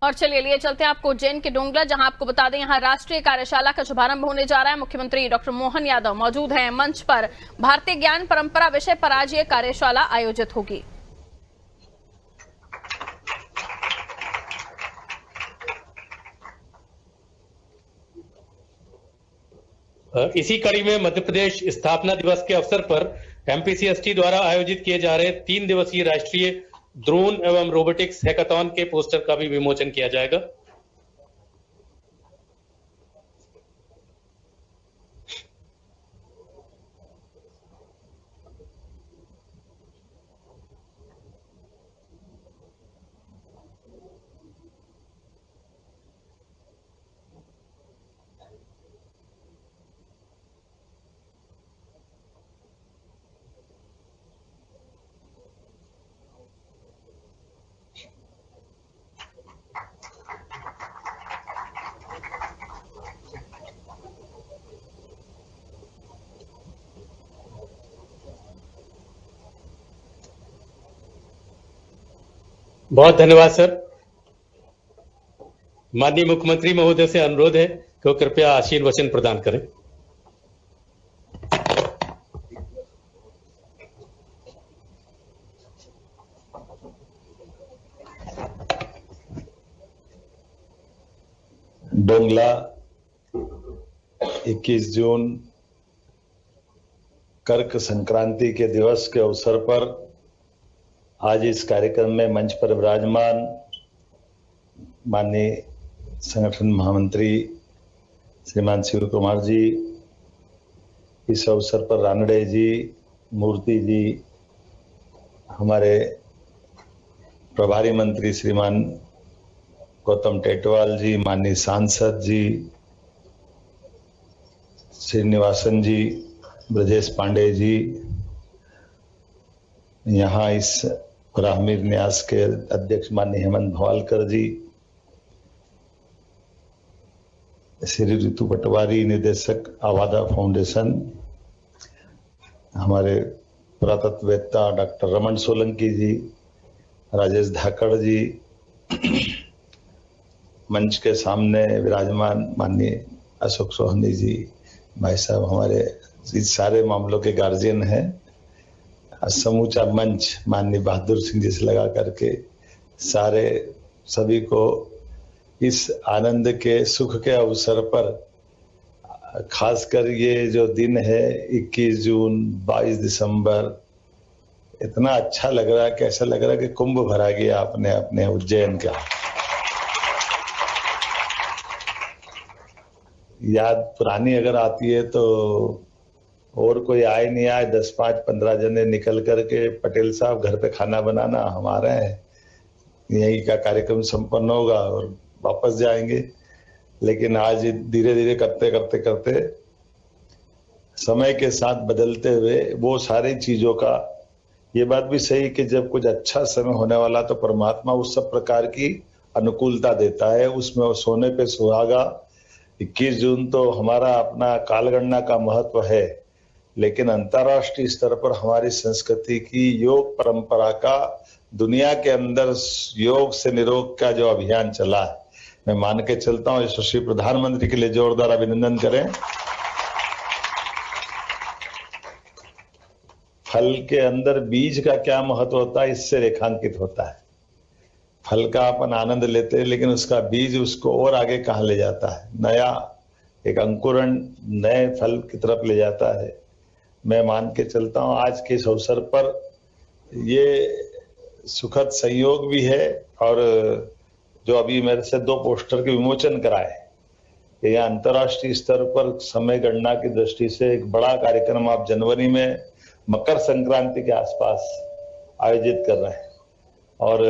और चलिए लिए चलते हैं आपको उज्जैन के डोंगला, जहां आपको बता दें यहां राष्ट्रीय कार्यशाला का शुभारंभ होने जा रहा है। मुख्यमंत्री डॉक्टर मोहन यादव मौजूद हैं मंच पर। भारतीय ज्ञान परंपरा विषय पर आज ये कार्यशाला आयोजित होगी। इसी कड़ी में मध्य प्रदेश स्थापना दिवस के अवसर पर एमपीसीएसटी द्वारा आयोजित किए जा रहे 3 दिवसीय राष्ट्रीय ड्रोन एवं रोबोटिक्स हैकाथॉन के पोस्टर का भी विमोचन किया जाएगा। बहुत धन्यवाद सर। माननीय मुख्यमंत्री महोदय से अनुरोध है कि वो कृपया आशीन वचन प्रदान करें। डोंगला 21 जून कर्क संक्रांति के दिवस के अवसर पर आज इस कार्यक्रम में मंच पर विराजमान माननीय संगठन महामंत्री श्रीमान शिव कुमार जी, इस अवसर पर रानड़े जी, मूर्ति जी, हमारे प्रभारी मंत्री श्रीमान गौतम टेटवाल जी, माननीय सांसद जी श्रीनिवासन जी, ब्रजेश पांडे जी, यहाँ इस राहमीर न्यास के अध्यक्ष माननीय हेमंत भवालकर जी, श्री ऋतु पटवारी निदेशक आवादा फाउंडेशन, हमारे पुरातत्ववेत्ता डॉक्टर रमन सोलंकी जी, राजेश धाकड़ जी, मंच के सामने विराजमान माननीय अशोक सोहनी जी, भाई साहब हमारे इस सारे मामलों के गार्जियन हैं, समूचा मंच माननीय बहादुर सिंह जी से लगा करके सारे सभी को इस आनंद के सुख के अवसर पर, खासकर ये जो दिन है 21 जून 22 दिसंबर, इतना अच्छा लग रहा है कि ऐसा लग रहा है कि कुंभ भरा गया अपने अपने उज्जैन का। याद पुरानी अगर आती है तो और कोई आए नहीं आए 10, 5, 15 जने निकल करके पटेल साहब घर पे खाना बनाना, हम आ रहे हैं, यही का कार्यक्रम संपन्न होगा और वापस जाएंगे। लेकिन आज धीरे धीरे करते करते करते समय के साथ बदलते हुए वो सारी चीजों का, ये बात भी सही कि जब कुछ अच्छा समय होने वाला तो परमात्मा उस सब प्रकार की अनुकूलता देता है, उसमें सोने पे सुहागा। 21 जून तो हमारा अपना कालगणना का महत्व है, लेकिन अंतर्राष्ट्रीय स्तर पर हमारी संस्कृति की योग परंपरा का, दुनिया के अंदर योग से निरोग का जो अभियान चला है, मैं मान के चलता हूं। यशस्वी प्रधानमंत्री के लिए जोरदार अभिनंदन करें। फल के अंदर बीज का क्या महत्व होता है, इससे रेखांकित होता है। फल का अपन आनंद लेते हैं, लेकिन उसका बीज उसको और आगे कहाँ ले जाता है, नया एक अंकुरण नए फल की तरफ ले जाता है। मैं मान के चलता हूं आज के इस अवसर पर ये सुखद संयोग भी है, और जो अभी मेरे से 2 पोस्टर के विमोचन कराए, यह अंतर्राष्ट्रीय स्तर पर समय गणना की दृष्टि से एक बड़ा कार्यक्रम आप जनवरी में मकर संक्रांति के आसपास आयोजित कर रहे हैं, और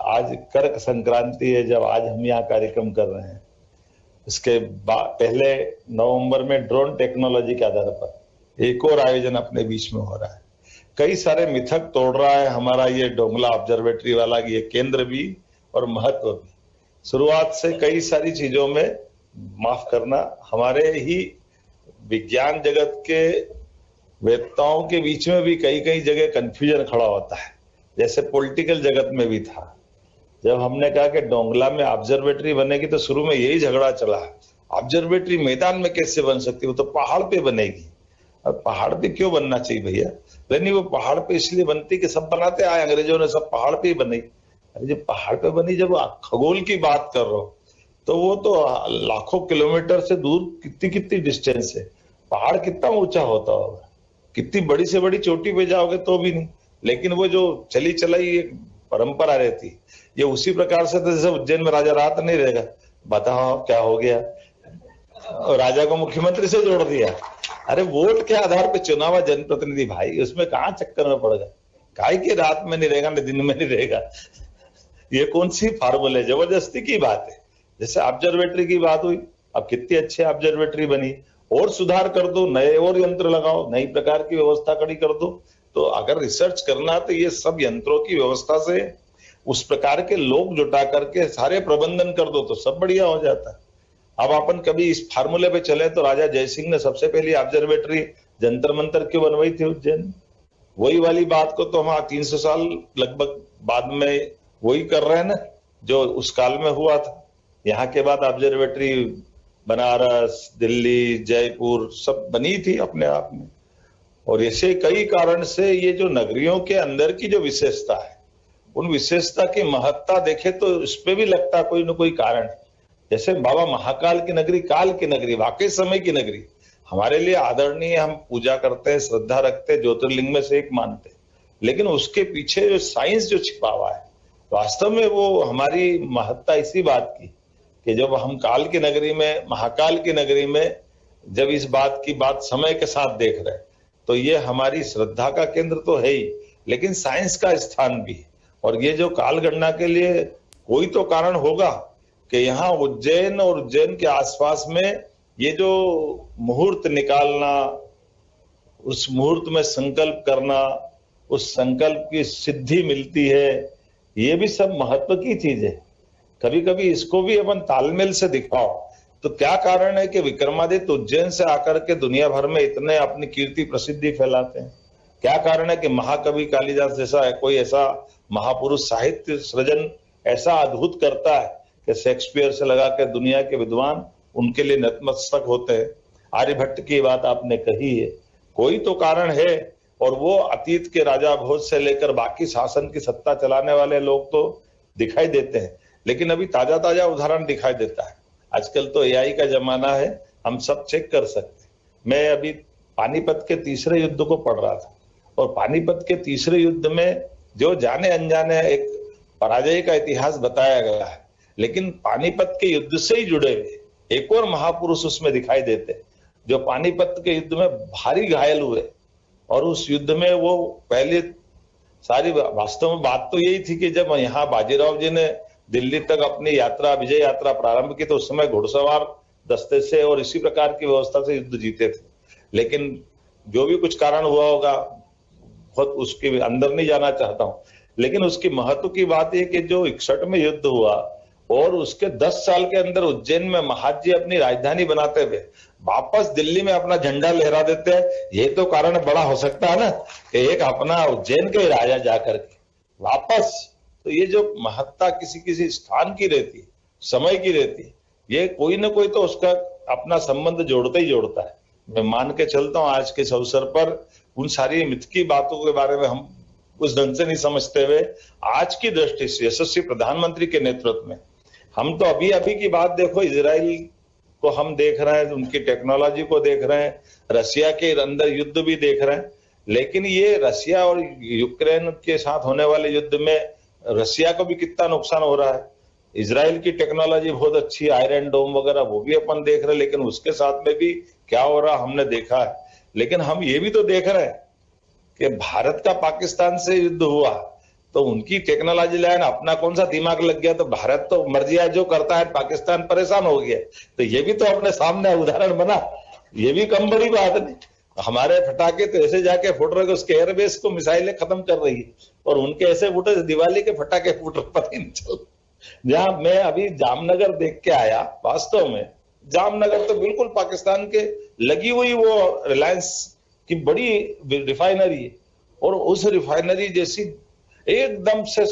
आज कर्क संक्रांति है जब आज हम यहाँ कार्यक्रम कर रहे हैं। इसके पहले नवंबर में ड्रोन टेक्नोलॉजी के आधार पर एक और आयोजन अपने बीच में हो रहा है। कई सारे मिथक तोड़ रहा है हमारा ये डोंगला ऑब्जर्वेटरी वाला, ये केंद्र भी और महत्व भी। शुरुआत से कई सारी चीजों में, माफ करना, हमारे ही विज्ञान जगत के वेत्ताओं के बीच में भी कई कई जगह कंफ्यूजन खड़ा होता है, जैसे पॉलिटिकल जगत में भी था। जब हमने कहा कि डोंगला में ऑब्जर्वेटरी बनेगी तो शुरू में यही झगड़ा चला, ऑब्जर्वेटरी मैदान में कैसे बन सकती है, वो तो पहाड़ पे बनेगी। अब पहाड़ पे क्यों बनना चाहिए भैया? नहीं, वो पहाड़ पे इसलिए बनती कि सब बनाते आए, अंग्रेजों ने सब पहाड़ पे ही बनाई। अरे जब पहाड़ पे बनी, जब खगोल की बात कर रहे हो तो वो तो लाखों किलोमीटर से दूर कितनी कितनी डिस्टेंस है, पहाड़ कितना ऊंचा होता होगा, कितनी बड़ी से बड़ी चोटी पे जाओगे तो भी नहीं। लेकिन वो जो चली चलाई एक परंपरा रहती, ये उसी प्रकार से तो जैसे उज्जैन में राजा रात नहीं रहेगा, बताओ क्या हो गया, राजा को मुख्यमंत्री से जोड़ दिया। अरे वोट के आधार पे चुनाव जनप्रतिनिधि भाई, उसमें कहां चक्कर में पड़ गए, काहे की रात में नहीं रहेगा, दिन में नहीं रहेगा, ये कौन सी फार्मूला है, जबरदस्ती की बात है। जैसे ऑब्जर्वेटरी की बात हुई, अब कितनी अच्छी ऑब्जर्वेटरी बनी, और सुधार कर दो, नए और यंत्र लगाओ, नई प्रकार की व्यवस्था खड़ी कर दो। तो अगर रिसर्च करना तो ये सब यंत्रों की व्यवस्था से उस प्रकार के लोग जुटा करके सारे प्रबंधन कर दो तो सब बढ़िया हो जाता है। अब अपन कभी इस फार्मूले पे चले तो राजा जयसिंह ने सबसे पहली ऑब्जर्वेटरी जंतर मंतर क्यों बनवाई थी उज्जैन? वही वाली बात को तो हम 300 साल लगभग बाद में वही कर रहे हैं ना, जो उस काल में हुआ था। यहाँ के बाद ऑब्जर्वेटरी बनारस, दिल्ली, जयपुर सब बनी थी अपने आप में। और ऐसे कई कारण से ये जो नगरियों के अंदर की जो विशेषता है, उन विशेषता की महत्ता देखे तो इस पे भी लगता कोई न कोई कारण है। जैसे बाबा महाकाल की नगरी, काल की नगरी, वाकई समय की नगरी, हमारे लिए आदरणीय, हम पूजा करते हैं, श्रद्धा रखते हैं, ज्योतिर्लिंग में से एक मानते हैं, लेकिन उसके पीछे जो साइंस जो छिपा हुआ है, वास्तव में वो हमारी महत्ता इसी बात की कि जब हम काल की नगरी में, महाकाल की नगरी में जब इस बात की बात समय के साथ देख रहे हैं, तो ये हमारी श्रद्धा का केंद्र तो है ही, लेकिन साइंस का स्थान भी है। और ये जो काल गणना के लिए कोई तो कारण होगा कि यहाँ उज्जैन और उज्जैन के आसपास में ये जो मुहूर्त निकालना, उस मुहूर्त में संकल्प करना, उस संकल्प की सिद्धि मिलती है, ये भी सब महत्व की चीज है। कभी कभी इसको भी अपन तालमेल से दिखाओ तो क्या कारण है कि विक्रमादित्य उज्जैन से आकर के दुनिया भर में इतने अपनी कीर्ति प्रसिद्धि फैलाते हैं? क्या कारण है कि महाकवि कालिदास जैसा कोई ऐसा महापुरुष साहित्य सृजन ऐसा अद्भुत करता है कि शेक्सपियर से लगा के दुनिया के विद्वान उनके लिए नतमस्तक होते हैं। आर्यभट्ट की बात आपने कही है, कोई तो कारण है। और वो अतीत के राजा भोज से लेकर बाकी शासन की सत्ता चलाने वाले लोग तो दिखाई देते हैं, लेकिन अभी ताजा ताजा उदाहरण दिखाई देता है। आजकल तो एआई का जमाना है, हम सब चेक कर सकते हैं। मैं अभी पानीपत के तीसरे युद्ध को पढ़ रहा था, और पानीपत के तीसरे युद्ध में जो जाने अनजाने एक पराजय का इतिहास बताया गया है, लेकिन पानीपत के युद्ध से ही जुड़े हुए एक और महापुरुष उसमें दिखाई देते, जो पानीपत के युद्ध में भारी घायल हुए। और उस युद्ध में वो पहले सारी, वास्तव में बात तो यही थी कि जब यहाँ बाजीराव जी ने दिल्ली तक अपनी यात्रा, विजय यात्रा प्रारंभ की, तो उस समय घुड़सवार दस्ते से और इसी प्रकार की व्यवस्था से युद्ध जीते थे। लेकिन जो भी कुछ कारण हुआ होगा, बहुत उसके अंदर नहीं जाना चाहता हूं, लेकिन उसकी महत्व की बात यह कि जो 61 में युद्ध हुआ और उसके 10 साल के अंदर उज्जैन में महाजी अपनी राजधानी बनाते हुए वापस दिल्ली में अपना झंडा लहरा देते हैं, ये तो कारण बड़ा हो सकता है ना कि एक अपना उज्जैन के राजा जाकर के वापस, तो ये जो महत्ता किसी किसी स्थान की रहती है, समय की रहती है, ये कोई ना कोई तो उसका अपना संबंध जोड़ता ही जोड़ता है। मैं मान के चलता हूं आज के इस अवसर पर उन सारी मिथ की बातों के बारे में हम उस ढंग से नहीं समझते हुए, आज की दृष्टि से यशस्वी प्रधानमंत्री के नेतृत्व में हम तो अभी अभी की बात देखो, इजराइल को हम देख रहे हैं, उनकी टेक्नोलॉजी को देख रहे हैं, रशिया के अंदर युद्ध भी देख रहे हैं, लेकिन ये रशिया और यूक्रेन के साथ होने वाले युद्ध में रशिया को भी कितना नुकसान हो रहा है। इजराइल की टेक्नोलॉजी बहुत अच्छी, आयरन डोम वगैरह वो भी अपन देख रहे हैं, लेकिन उसके साथ में भी क्या हो रहा हमने देखा है। लेकिन हम ये भी तो देख रहे हैं कि भारत का पाकिस्तान से युद्ध हुआ तो उनकी टेक्नोलॉजी लाइन, अपना कौन सा दिमाग लग गया, तो भारत तो मर्जिया जो करता है, पाकिस्तान परेशान हो गया। तो ये भी तो अपने सामने उदाहरण बना, ये भी कम बड़ी बात नहीं। हमारे फटाके तो ऐसे जाके फूट रहे, उसके एयरबेस को मिसाइलें खत्म कर रही है, और उनके ऐसे फूटे दिवाली के फटाके फूट रहे, पता ही नहीं चल। जहां मैं अभी जामनगर देख के आया, वास्तव में जामनगर तो बिल्कुल पाकिस्तान के लगी हुई वो रिलायंस की बड़ी रिफाइनरी है, और उस रिफाइनरी जैसी एकदम से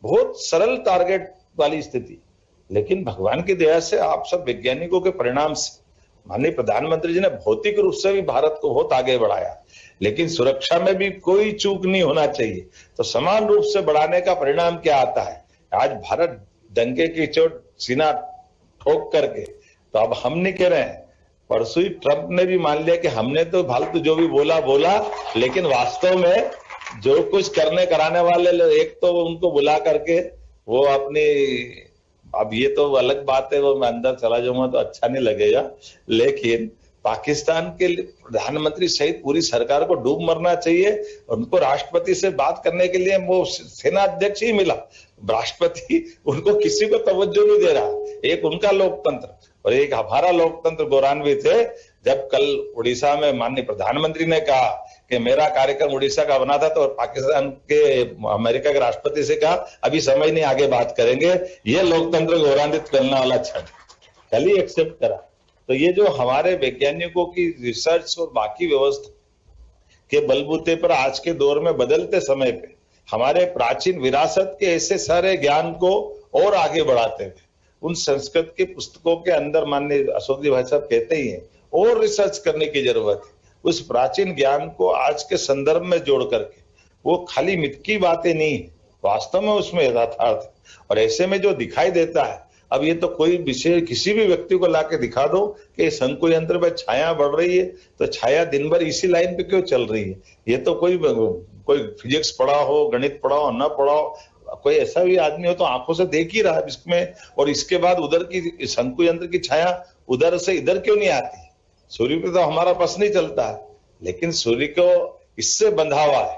बहुत सरल टारगेट वाली स्थिति। लेकिन भगवान की दया से आप सब वैज्ञानिकों के परिणाम से माननीय प्रधानमंत्री जी ने भौतिक रूप से भी भारत को बहुत आगे बढ़ाया, लेकिन सुरक्षा में भी कोई चूक नहीं होना चाहिए। तो समान रूप से बढ़ाने का परिणाम क्या आता है? आज भारत डंके की चोट सीना ठोक करके, तो अब हम नहीं कह रहे हैं, परसों ही ट्रंप ने भी मान लिया कि हमने तो फालतू जो भी बोला, लेकिन वास्तव में जो कुछ करने कराने वाले एक तो उनको बुला करके वो अपनी, अब ये तो अलग बात है, वो मैं अंदर चला जाऊंगा तो अच्छा नहीं लगेगा, लेकिन पाकिस्तान के प्रधानमंत्री सहित पूरी सरकार को डूब मरना चाहिए। उनको राष्ट्रपति से बात करने के लिए वो सेना अध्यक्ष ही मिला, राष्ट्रपति उनको किसी को तवज्जो नहीं दे रहा। एक उनका लोकतंत्र और एक हमारा लोकतंत्र गौरवान्वित है। जब कल उड़ीसा में माननीय प्रधानमंत्री ने कहा कि मेरा कार्यक्रम उड़ीसा का बना था, तो पाकिस्तान के अमेरिका के राष्ट्रपति से कहा अभी समय नहीं, आगे बात करेंगे। ये लोकतंत्र गौरवान्वित करने वाला क्षण कल ही एक्सेप्ट करा। तो ये जो हमारे वैज्ञानिकों की रिसर्च और बाकी व्यवस्था के बलबूते पर आज के दौर में बदलते समय पे हमारे प्राचीन विरासत के ऐसे सारे ज्ञान को और आगे बढ़ाते हुए उन संस्कृत की पुस्तकों के अंदर माननीय अशोक जी भाई साहब कहते ही हैं और रिसर्च करने की जरूरत है। उस प्राचीन ज्ञान को आज के संदर्भ में जोड़ करके, वो खाली मिथ की बातें नहीं है, वास्तव में उसमें यथार्थ है। और ऐसे में जो दिखाई देता है, अब ये तो कोई विषय किसी भी व्यक्ति को लाके दिखा दो कि शंकु यंत्र पे छाया बढ़ रही है, तो छाया दिन भर इसी लाइन पे क्यों चल रही है? ये तो कोई फिजिक्स पढ़ा हो, गणित पढ़ा हो, न पढ़ा हो, कोई ऐसा भी आदमी हो तो आंखों से देख ही रहा है इसमें। और इसके बाद उधर की शंकु यंत्र की छाया उधर से इधर क्यों नहीं आती? सूर्य पे तो हमारा बस नहीं चलता है, लेकिन सूर्य को इससे बंधा हुआ है,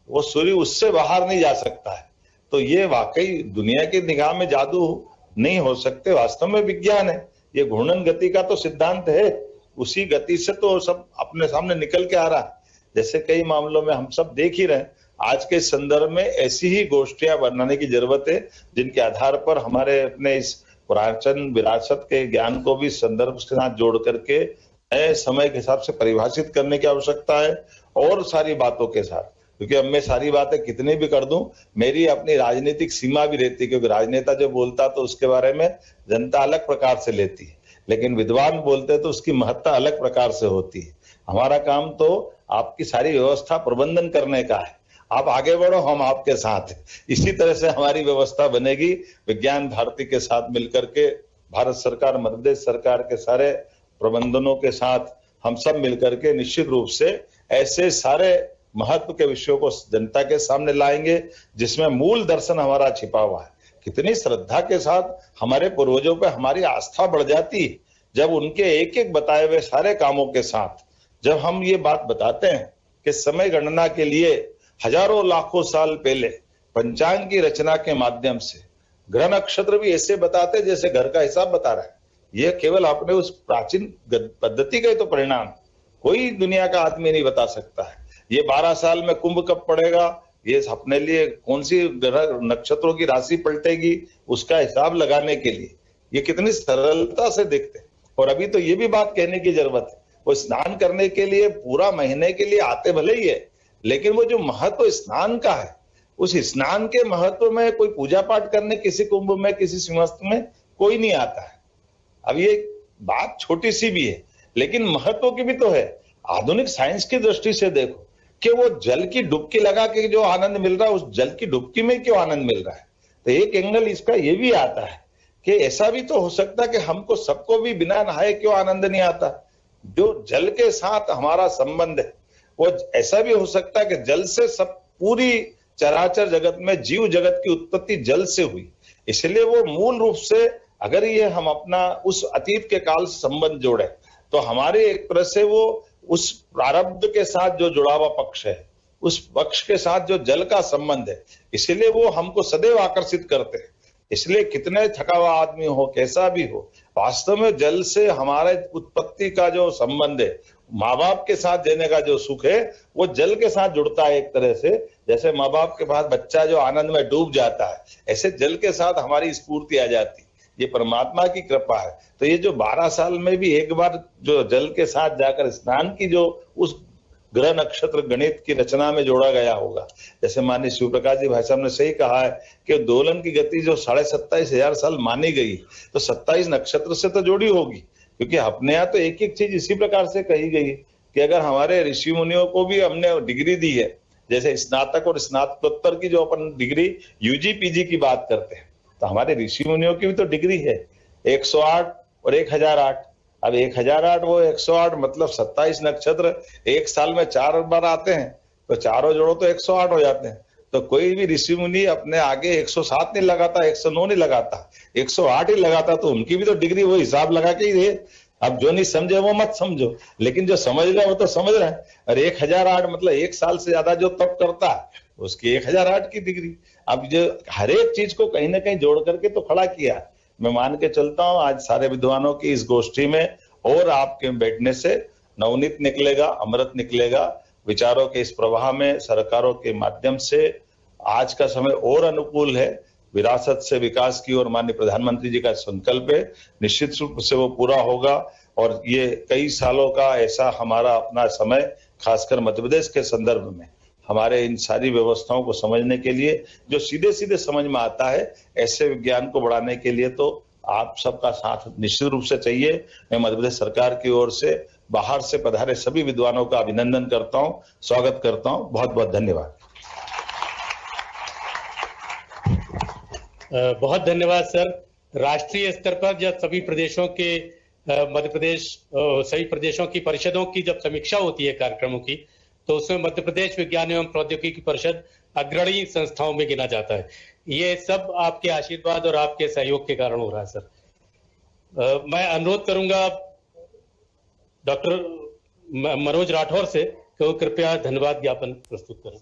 वो सूर्य उससे बाहर नहीं जा सकता है। तो ये वाकई दुनिया की निगाह में जादू नहीं हो सकते, वास्तव में विज्ञान है। ये घूर्णन गति का तो सिद्धांत है, उसी गति से तो सब अपने सामने निकल के आ रहा है। जैसे कई मामलों में हम सब देख ही रहे हैं, आज के संदर्भ में ऐसी ही गोष्ठियां बनाने की जरूरत है जिनके आधार पर हमारे अपने इस प्राचीन विरासत के ज्ञान को भी संदर्भ के साथ जोड़ करके नए समय के हिसाब से परिभाषित करने की आवश्यकता है। और सारी बातों के साथ, क्योंकि अब मैं सारी बातें कितनी भी कर दूं, मेरी अपनी राजनीतिक सीमा भी रहती है, क्योंकि राजनेता जो बोलता तो उसके बारे में जनता अलग प्रकार से लेती है, लेकिन विद्वान बोलते तो उसकी महत्ता अलग प्रकार से होती है। हमारा काम तो आपकी सारी व्यवस्था प्रबंधन करने का है। आप आगे बढ़ो, हम आपके साथ हैं। इसी तरह से हमारी व्यवस्था बनेगी। विज्ञान भारती के साथ मिलकर के भारत सरकार, मध्य प्रदेश सरकार के सारे प्रबंधनों के साथ हम सब मिलकर के निश्चित रूप से ऐसे सारे महत्व के विषयों को जनता के सामने लाएंगे जिसमें मूल दर्शन हमारा छिपा हुआ है। कितनी श्रद्धा के साथ हमारे पूर्वजों पे हमारी आस्था बढ़ जाती है जब उनके एक एक बताए हुए सारे कामों के साथ जब हम ये बात बताते हैं कि समय गणना के लिए हजारों लाखों साल पहले पंचांग की रचना के माध्यम से ग्रह नक्षत्र भी ऐसे बताते जैसे घर का हिसाब बता रहा है। यह केवल अपने उस प्राचीन पद्धति का ही तो परिणाम, कोई दुनिया का आदमी नहीं बता सकता है। ये 12 साल में कुंभ कब पड़ेगा, ये अपने लिए कौन सी ग्रह नक्षत्रों की राशि पलटेगी, उसका हिसाब लगाने के लिए ये कितनी सरलता से देखते हैं। और अभी तो ये भी बात कहने की जरूरत है, वो स्नान करने के लिए पूरा महीने के लिए आते भले ही है, लेकिन वो जो महत्व स्नान का है, उस स्नान के महत्व में कोई पूजा पाठ करने किसी कुंभ में, किसी सिंहस्थ में कोई नहीं आता है। अब ये बात छोटी सी भी है, लेकिन महत्व की भी तो है। आधुनिक साइंस की दृष्टि से देखो कि वो जल की डुबकी लगा के जो आनंद मिल रहा है, उस जल की डुबकी में क्यों आनंद मिल रहा है। तो एक एंगल इसका ये भी आता है कि ऐसा भी तो हो सकता है कि हमको सबको भी बिना नहाए क्यों आनंद नहीं आता। जो जल के साथ हमारा संबंध है वो ऐसा भी हो सकता है कि जल से सब पूरी चराचर जगत में जीव जगत की उत्पत्ति जल से हुई। इसलिए वो मूल रूप से अगर ये हम अपना उस अतीत के काल से संबंध जोड़े तो हमारे एक तरह से वो उस प्रारब्ध के साथ जो जुड़ा हुआ पक्ष है, उस पक्ष के साथ जो जल का संबंध है, इसलिए वो हमको सदैव आकर्षित करते हैं। इसलिए कितने थका हुआ आदमी हो, कैसा भी हो, वास्तव में जल से हमारे उत्पत्ति का जो संबंध है, माँ बाप के साथ देने का जो सुख है, वो जल के साथ जुड़ता है। एक तरह से जैसे माँ बाप के पास बच्चा जो आनंद में डूब जाता है, ऐसे जल के साथ हमारी स्फूर्ति आ जाती है। ये परमात्मा की कृपा है। तो ये जो 12 साल में भी एक बार जो जल के साथ जाकर स्नान की जो उस ग्रह नक्षत्र गणित की रचना में जोड़ा गया होगा। जैसे माननीय शिव प्रकाश जी भाई साहब ने सही कहा है कि दोलन की गति जो 27,500 साल मानी गई, तो 27 नक्षत्र से तो जोड़ी होगी, क्योंकि अपने यहाँ तो एक एक चीज इसी प्रकार से कही गई कि अगर हमारे ऋषि मुनियों को भी हमने डिग्री दी है, जैसे स्नातक और स्नातकोत्तर की जो अपन डिग्री यूजी पीजी की बात करते हैं, तो हमारे ऋषि मुनियों की भी तो डिग्री है 108 और 1008। अब 1008 वो 108 मतलब 27 नक्षत्र एक साल में 4 बार आते हैं, तो चारों जोड़ो तो 108 हो जाते हैं। तो कोई भी ऋषि मुनि अपने आगे 107 नहीं लगाता, 109 नहीं लगाता, 108 ही लगाता, तो उनकी भी तो डिग्री वो हिसाब लगा के ही दे। अब जो नहीं समझे वो मत समझो, लेकिन जो समझ रहा है वो तो समझ रहा है। और 1008 मतलब एक साल से ज्यादा जो तप करता है उसकी 1008 की डिग्री। अब जो हर एक चीज को कहीं ना कहीं जोड़ करके तो खड़ा किया। मैं मान के चलता हूं आज सारे विद्वानों की इस गोष्ठी में और आपके बैठने से नवनीत निकलेगा, अमृत निकलेगा। विचारों के इस प्रवाह में सरकारों के माध्यम से आज का समय और अनुकूल है। विरासत से विकास की ओर माननीय प्रधानमंत्री जी का संकल्प है, निश्चित रूप से वो पूरा होगा। और ये कई सालों का ऐसा हमारा अपना समय, खासकर मध्य प्रदेश के संदर्भ में हमारे इन सारी व्यवस्थाओं को समझने के लिए जो सीधे सीधे समझ में आता है, ऐसे विज्ञान को बढ़ाने के लिए तो आप सबका साथ निश्चित रूप से चाहिए। मैं मध्य प्रदेश सरकार की ओर से बाहर से पधारे सभी विद्वानों का अभिनंदन करता हूं, स्वागत करता हूं। बहुत बहुत धन्यवाद। बहुत धन्यवाद सर। राष्ट्रीय स्तर पर जब सभी प्रदेशों के मध्य प्रदेश सभी प्रदेशों की परिषदों की जब समीक्षा होती है कार्यक्रमों की, तो उसमें मध्य प्रदेश विज्ञान एवं प्रौद्योगिकी परिषद अग्रणी संस्थाओं में गिना जाता है। ये सब आपके आशीर्वाद और आपके सहयोग के कारण हो रहा है सर। मैं अनुरोध करूंगा डॉक्टर मनोज राठौर से कि वो कृपया धन्यवाद ज्ञापन प्रस्तुत करें।